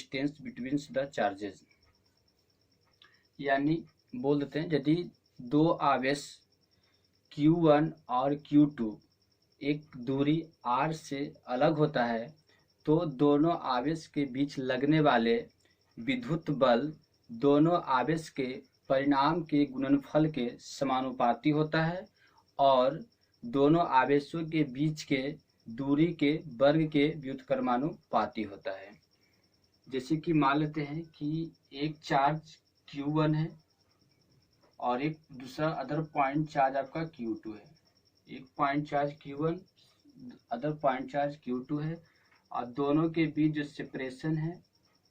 Distance between the charges. यानी बोल देते हैं यदि दो आवेश Q1 और Q2 एक दूरी r से अलग होता है तो दोनों आवेश के बीच लगने वाले विद्युत बल दोनों आवेश के परिणाम के गुणनफल के समानुपाती होता है और दोनों आवेशों के बीच के दूरी के वर्ग के व्युत्क्रमानुपाती होता है। जैसे कि मान लेते हैं कि एक चार्ज Q1 है और एक दूसरा अदर पॉइंट चार्ज आपका Q2 है। एक point charge Q1 other point charge Q2 है और दोनों के बीच जो सेपरेशन है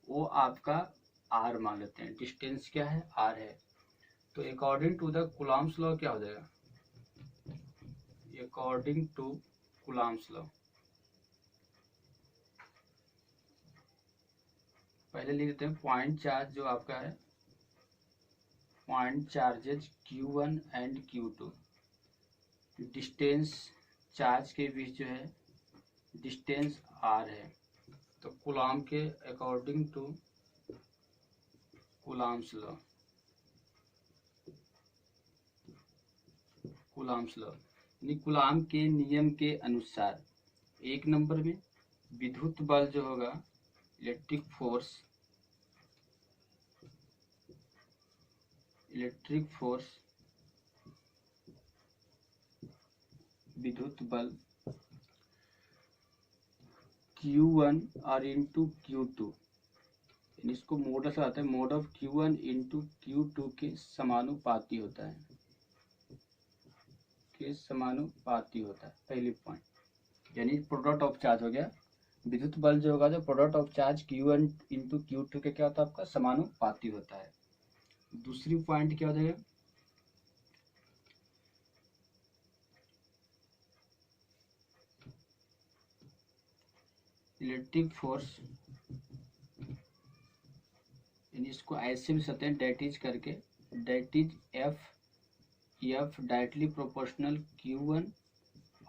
वो आपका r मान लेते हैं। डिस्टेंस क्या है? r है। तो according to the Coulomb's law क्या हो जाएगा? अकॉर्डिंग टू कूलॉम्स लॉ पहले लिख देते हैं पॉइंट चार्ज जो आपका है, point charges Q1 and Q2, distance charge के बीच जो है डिस्टेंस r है। तो कूलॉम के according to Coulomb's law, Coulomb's law यानी कूलॉम के नियम के अनुसार एक नंबर में विद्युत बल जो होगा इलेक्ट्रिक फोर्स विद्युत बल Q1 और इंटू Q2, इसको मोड से आता है, mode of Q1 into Q2 के समानुपाती होता है, के समानुपाती होता है। पहली पॉइंट यानी प्रोडक्ट ऑफ चार्ज हो गया। विद्युत बल जो होगा जो product of charge Q1 into Q2 के क्या होता है आपका समानुपाती होता है। दूसरी पॉइंट क्या हो जाएगा? इलेक्ट्रिक फोर्स, यानी इसको ऐसे भी सकते हैं डेट इज करके, that is F directly proportional Q1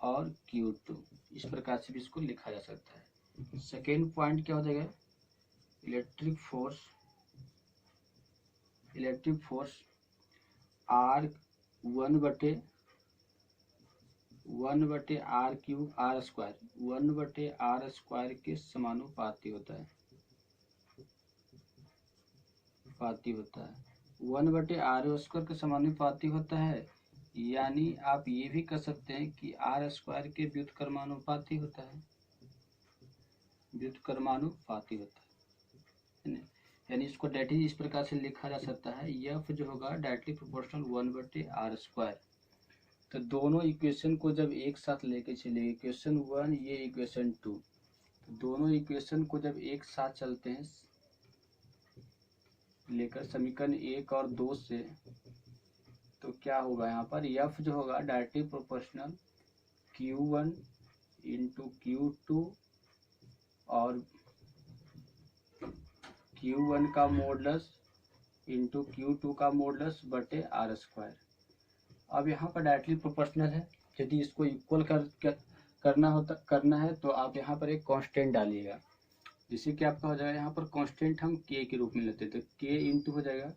और Q2, इस प्रकार से भी इसको लिखा जा सकता है। सेकेंड पॉइंट क्या हो जाएगा? इलेक्ट्रिक फोर्स R1 बटे R क्यूब R स्क्वायर, 1 बटे R स्क्वायर के समानुपाती होता है, 1 बटे R स्क्वायर के समानुपाती होता है। यानी आप ये भी कह सकते हैं कि R स्क्वायर के व्युत्क्रमानुपाती होता है, यानी इसको डायरेक्टली इस प्रकार से लिखा जा सकता है, F जो होगा डायरेक्टली प्रोपोर्शनल 1 बटे R स्क्वायर। तो दोनों इक्वेशन को जब एक साथ लेके चलेंगे, इक्वेशन 1 ये इक्वेशन 2, तो दोनों इक्वेशन को जब एक साथ चलते हैं लेकर समीकरण 1 और 2 से, तो क्या होगा यहाँ पर? F जो होगा directly proportional Q1 into Q2 और Q1 का मॉडुलस इंटू Q2 का मॉडुलस बटे R स्क्वायर। अब यहाँ पर डायरेक्टली प्रोपोर्शनल है, यदि इसको इक्वल करना है तो आप यहाँ पर एक कांस्टेंट डालिएगा, जिससे कि आपका हो जाएगा यहाँ पर कांस्टेंट हम K के रूप में लेते हैं, तो K इंटू हो जाएगा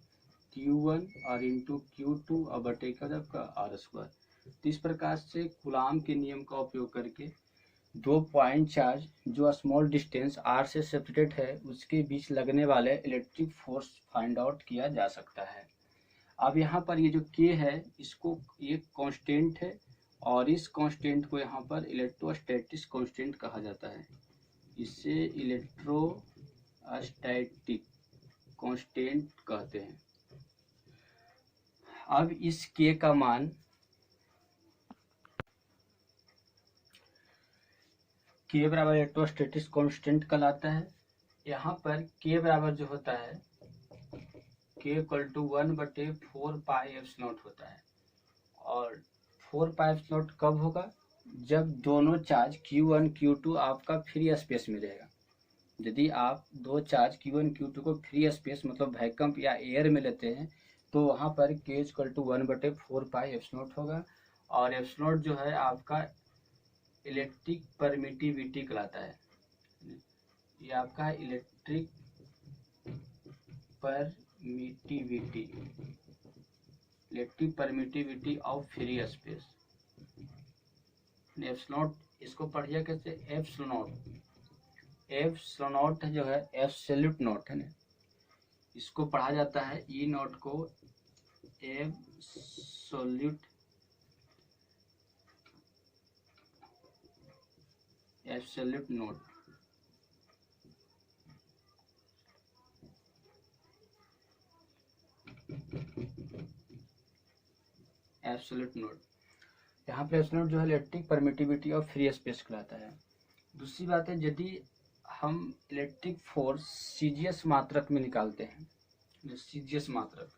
Q1 और इंटू Q2 और बटे का आपका R स्क्वायर। तो इस प्रकार से कूलॉम के नियम का उपयोग करके दो पॉइंट चार्ज जो स्मॉल डिस्टेंस r से सेपरेटेड है उसके बीच लगने वाले इलेक्ट्रिक फोर्स फाइंड आउट किया जा सकता है। अब यहाँ पर ये जो K है इसको ये कांस्टेंट है और इस कांस्टेंट को यहाँ पर इलेक्ट्रोस्टैटिक कांस्टेंट कहा जाता है, इसे इलेक्ट्रोस्टैटिक कांस्टेंट कहते हैं। अब इस K का मान K बराबर इलेक्ट्रोस्टैटिक कांस्टेंट कहलाता है। यहाँ पर K बराबर जो होता है K इक्वल टू 1 बटे 4 पाई एप्सिलॉन होता है, और 4 पाई एप्सिलॉन कब होगा? जब दोनों चार्ज Q1 Q2 आपका फ्री स्पेस में रहेगा। यदि आप दो चार्ज Q1 Q2 को फ्री स्पेस मतलब वैक्यूम या एयर में लेते हैं तो वहाँ पर K इक्वल टू 1 बटे 4 पाई एप्सिलॉन होगा, और एप्सिलॉन जो है आपका इलेक्ट्रिक परमिटिविटी कहलाता है, ये आपका electric permittivity of free space. Epsilon, इसको पढ़िए कैसे, एप्सिलॉन जो है एब्सोल्यूट नॉट है ना, इसको पढ़ा जाता है ई नॉट को एब्सोल्यूट नॉट। एब्सोल्यूट नॉट, यहाँ पे एब्सोल्यूट जो है electric permittivity of free space कहलाता है। दूसरी बात है, यदि हम इलेक्ट्रिक फोर्स सीजीएस मात्रक में निकालते हैं, सीजीएस मात्रक,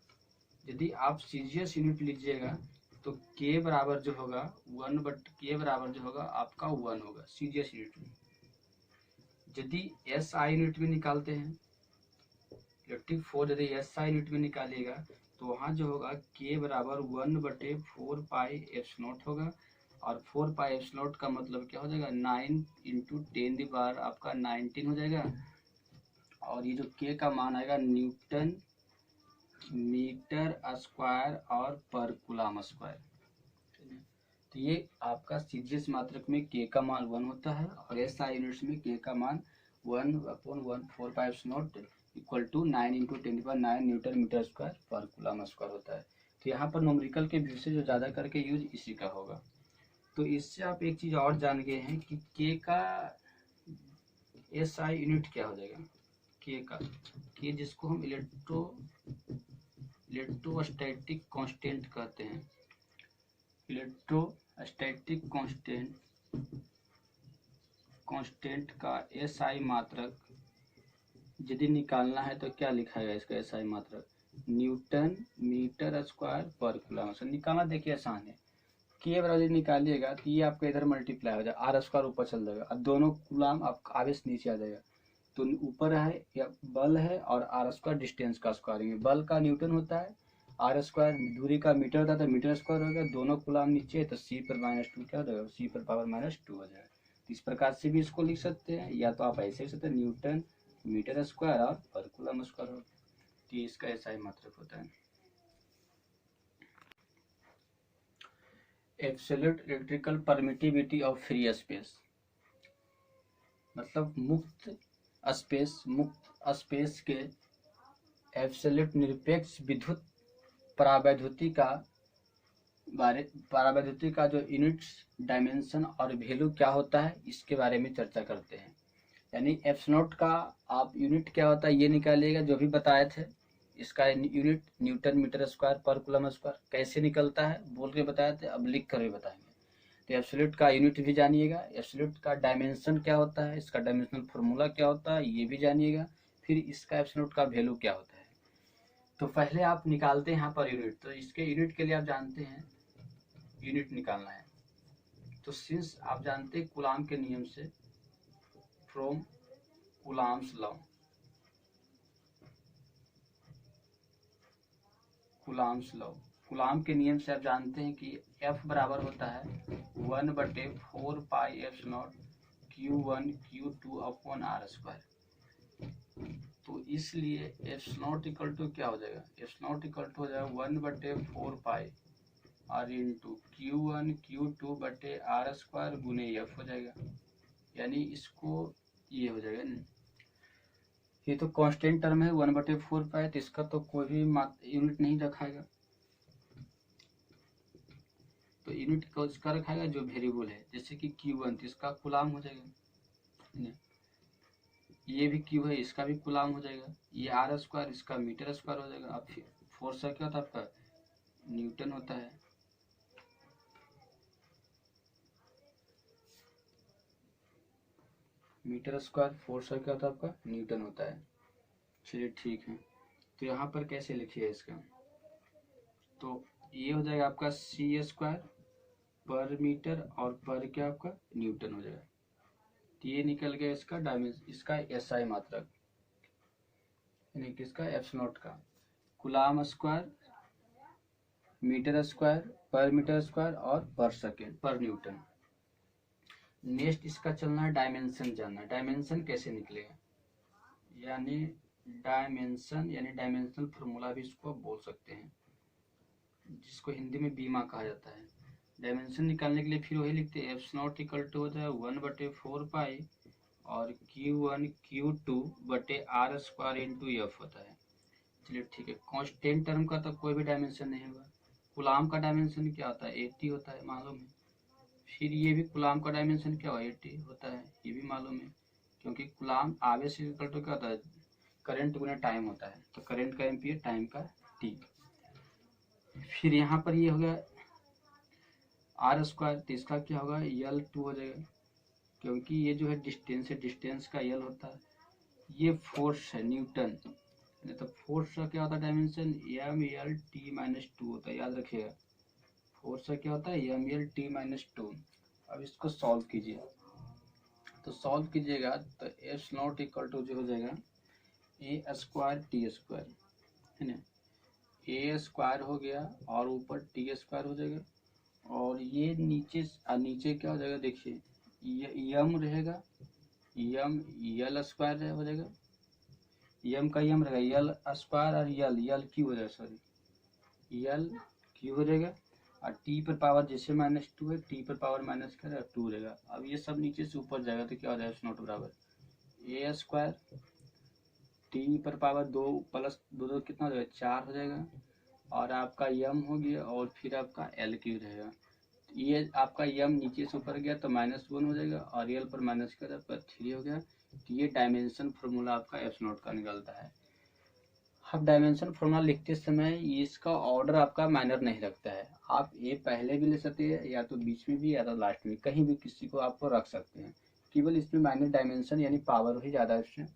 यदि आप सीजीएस यूनिट लीजिएगा तो के बराबर जो होगा 1/k बराबर जो होगा आपका 1 होगा सीजीएस यूनिट में। यदि एसआई यूनिट में निकालते हैं इलेक्ट्रिक फोर्स, यदि एसआई यूनिट में निकालिएगा तो वहाँ जो होगा के बराबर 1/4 पाई एप्सिलॉन होगा, और 4 पाई एप्सिलॉन का मतलब क्या हो जाएगा 9 × 10⁻, आपका 19 हो जाएगा। और ये जो के का मान आएगा न्यूटन मीटर स्क्वायर और पर कूलम स्क्वायर। तो ये आपका सीजीएस मात्रक में के का मान 1 होता है, और एसआई यूनिट्स में के का मान 1/4 pi epsilon equal to 9 × 10⁹ newton metre square per coulomb square होता है। तो यहाँ पर न्यूमेरिकल के व्यू से जो ज़्यादा करके यूज इसी का होगा। तो इससे आप एक चीज़ और जान गए हैं कि के का एसआई यूनिट क्या हो जाएगा, के का, के जिसको हम इलेक्ट्रोस्टैटिक कांस्टेंट कहते हैं। इलेक्ट्रोस्टैटिक कांस्टेंट का एसआई मात्रक यदि निकालना है तो क्या लिखाएगा इसका एसआई मात्रक, Newton metre square per coulomb. निकालना देखिए आसान है, के बराबर निकालिएगा तो ये आपका इधर मल्टीप्लाई हो जाएगा, आर स्क्वायर ऊपर चल जाएगा और दोनों कूलम आपका आवेश नीचे आ जाएगा। तो ऊपर है या बल है और आर स्क्वायर डिस्टेंस का स्क्वायर, बल का न्यूटन होता है, आर स्क्वायर दूरी का मीटर होता है तो मीटर स्क्वायर हो गया, दोनों कूलम नीचे तो c पर -2 क्या हो जाएगा, c पर पावर -2 हो जाएगा। इस प्रकार से भी इसको लिख सकते हैं, या तो आप ऐसे लिख सकते हैं न्यूटन मीटर स्क्वायर और पर कूलम स्क्वायर हो, तो इसका एसआई मात्रक होता है। Absolute electrical permittivity of free space, मतलब मुक्त स्पेस के एब्सोल्यूट निरपेक्ष विद्युत परावैद्युति का जो यूनिट्स, डायमेंशन और वैल्यू क्या होता है इसके बारे में चर्चा करते हैं। यानी एप्सिलॉन का आप यूनिट क्या होता है ये निकालिएगा, जो भी बताए थे। इसका unit Newton metre square per coulomb square कैसे निकलता है बोल के बताए थे, अब लिख कर भी बताएंगे। तो एब्सोल्यूट का यूनिट भी जानिएगा, एब्सोल्यूट का डायमेंशन क्या होता है, इसका डायमेंशनल फार्मूला क्या होता है ये भी जानिएगा, फिर इसका एब्सोल्यूट का वैल्यू क्या होता है। तो पहले आप निकालते हैं यहाँ पर यूनिट, तो इसके यूनिट के लिए आप जानते हैं यूनिट निकालना है। तो सिंस आप जानते हैं कूलम के नियम से, फ्रॉम कूलम्स लॉ, कूलम के नियम से आप जानते हैं कि F बराबर होता है 1/4 pi epsilon Q1 Q2 upon R square. तो इसलिए एप्सिलॉन इक्वल टू क्या हो जाएगा, एप्सिलॉन इक्वल टू हो जाएगा 1/4 पाई R इंटू Q1 Q2 बटे R स्क्वायर गुने F हो जाएगा। यानी इसको ये हो जाएगा ना, ये तो कांस्टेंट टर्म है 1/4 पाई, तो इसका तो कोई भी यूनिट नहीं रखाएगा, तो यूनिट को इसका रखाएगा जो वेरिएबल है, जैसे कि Q1 तो इसका कूलम हो जाएगा, ये भी Q है इसका भी कूलम हो जाएगा, ये R स्क्वायर इसका मीटर स्क्वायर हो जाएगा। अब फोर्स क्या होता है आपका न्यूटन होता है, मीटर स्क्वायर फोर्स क्या होता है आपका न्यूटन होता है। चलिए ठीक है, तो यहाँ पर कैसे लिखिए इसका, तो ये हो जाएगा आपका c स्क्वायर पर मीटर और पर क्या आपका न्यूटन हो जाएगा। तो ये निकल गया इसका डायमेंशन, इसका एसआई मात्रक यानी किसका एप्सिलॉन का, कूलम स्क्वायर मीटर स्क्वायर पर मीटर स्क्वायर और पर सेकेंड पर न्यूटन। नेक्स्ट इसका चलना है डायमेंशन जानना, डायमेंशन कैसे निकलेगा, यानी डायमेंशन यानी डायमेंशनल फार्मूला भी इसको बोल सकते हैं, जिसको हिंदी में बीमा कहा जाता है। डायमेंशन निकालने के लिए फिर वही लिखते हैं, एफ नॉट इक्वल टू होता है 1/4 पाई और Q1 Q2 बटे आर स्क्वायर इंटू एफ होता है। चलिए ठीक है, कांस्टेंट टर्म का तो कोई भी डायमेंशन नहीं होगा। कूलाम का डायमेंशन क्या होता है, 80 होता है, मालूम है। फिर ये भी कूलाम का डायमेंशन क्या हो 80 होता है, ये भी मालूम है, क्योंकि कूलाम आवेश इक्वल टू क्या होता है, करंट गुना टाइम होता है, तो करंट का एम्पीयर, टाइम का टी। फिर यहाँ पर ये हो गया आर स्क्वायर, तो इसका क्या होगा, L2 हो जाएगा, क्योंकि ये जो है डिस्टेंस है, डिस्टेंस का L होता है। ये फोर्स है न्यूटन, तो फोर्स का क्या होता है डायमेंशन, ML T-2 होता है, याद रखिएगा। फोर्स का क्या होता है, ML T-2। अब इसको सॉल्व कीजिए, तो सॉल्व कीजिएगा तो एफ नॉट इक्वल टू जो हो जाएगा ए स्क्वायर टी स्क्वायर, है ना, ए स्क्वायर हो गया और ऊपर टी स्क्वायर हो जाएगा, और ये नीचे क्या हो जाएगा, देखिए यम रहेगा, यम यल स्क्वायर हो जाएगा, यम का यम रहेगा यल स्क्वायर, और यल क्यू हो जाएगा, सॉरी यल क्यू हो जाएगा, और टी पर पावर जैसे -2 है, टी पर पावर माइनस करेगा 2 रहेगा। अब ये सब नीचे से ऊपर जाएगा तो क्या हो जाएगा, नॉट बराबर ए स्क्वायर टी पर पावर 2 प्लस 2 कितना हो जाएगा, 4 हो जाएगा, और आपका यम हो गया, और फिर आपका एल क्यू रहेगा। ये आपका यम नीचे से ऊपर गया तो -1 हो जाएगा, और यल पर माइनस कर आपका 3 हो गया। तो ये डायमेंशन फार्मूला आपका एफ नॉट का निकलता है। अब डायमेंशन फार्मूला लिखते समय इसका ऑर्डर आपका मायनर नहीं रखता है, आप ये पहले भी ले सकते हैं, या तो बीच में भी, या तो लास्ट में, कहीं भी किसी को आपको रख सकते हैं। केवल इसमें माइनर डायमेंशन यानी पावर ही ज़्यादा इसमें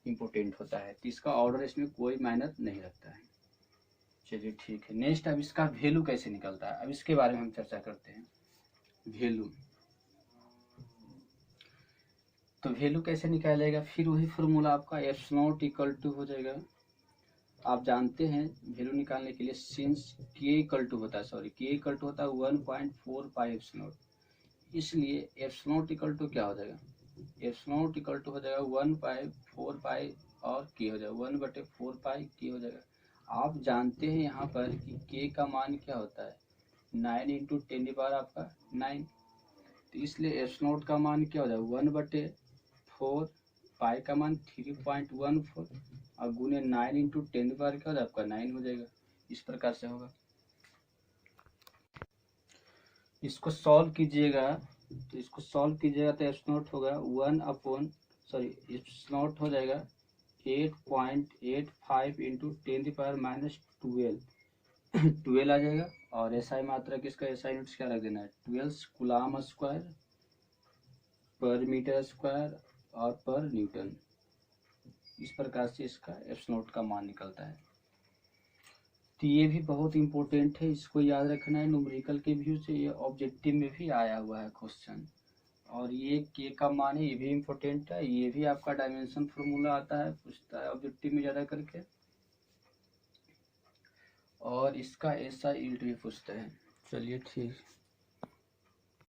इम्पोर्टेंट होता है, तो इसका ऑर्डर इसमें कोई मायनर नहीं रखता है। चलिए ठीक है, नेक्स्ट अब इसका वैल्यू कैसे निकलता है, अब इसके बारे में हम चर्चा करते हैं। वैल्यू, तो वैल्यू कैसे निकालेगा, फिर वही फार्मूला आपका एफ नॉट इक्वल टू हो जाएगा, आप जानते हैं वैल्यू निकालने के लिए सिंस के इक्वल टू होता है, सॉरी के इक्वल टू होता है 1.4 पाई एफ नॉट, इसलिए एफ नॉट इक्वल टू क्या हो जाएगा, एफ नॉट इक्वल टू हो जाएगा 1/4 पाई और के हो जाएगा 1/4 पाई के हो जाएगा। आप जानते हैं यहाँ पर कि के का मान क्या होता है, 9 इंटू 10 आपका 9, तो इसलिए एफ नॉट का मान क्या हो जाएगा 1/4, पाई का मान 3.14, और गुने 9 इंटू 10 क्या हो जाएगा आपका 9 हो जाएगा। इस प्रकार से होगा। इसको सॉल्व कीजिएगा, तो इसको सॉल्व कीजिएगा तो एफ नॉट होगा एफ नॉट हो जाएगा 8.85 इंटू 10⁻12 12 आ जाएगा, और एसआई मात्रा किसका, एसआई यूनिट्स क्या रख देना है, 12 कूलाम स्क्वायर पर मीटर स्क्वायर और पर न्यूटन। इस प्रकार से इसका एफ नॉट का मान निकलता है। तो ये भी बहुत इंपॉर्टेंट है, इसको याद रखना है, न्यूमेरिकल के व्यू से ये ऑब्जेक्टिव में भी आया हुआ है क्वेश्चन। और ये के का मान है, ये भी इम्पोर्टेंट है, ये भी आपका डायमेंशन फार्मूला आता है, पूछता है ऑब्जेक्टिव में ज़्यादा करके, और इसका ऐसा यूनिट भी पूछता है। चलिए ठीक।